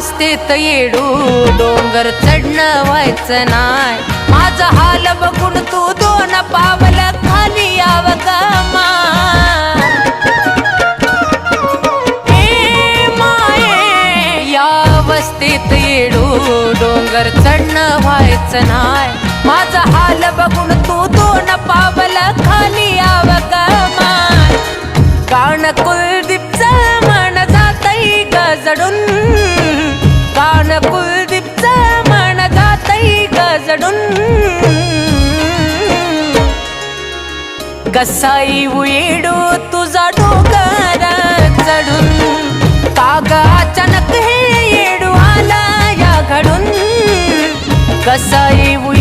वस्तीत येडू डोंगर चढणं व्हायचं नाय माझा हाल बघून तू दोन पावल खाली याव ग माये या वस्तीत येडू डोंगर चढणं व्हायचं नाय माझा हाल बघून तू दोन पावल खाली याव ग माय कान कुलदीपचं मन जातई गजडून कान कुलदीपचं मन जातई गजडून कसा येऊ येडू तुझा डोंगर चढून काग अचानक हे येडू आला या घडून कसा येऊ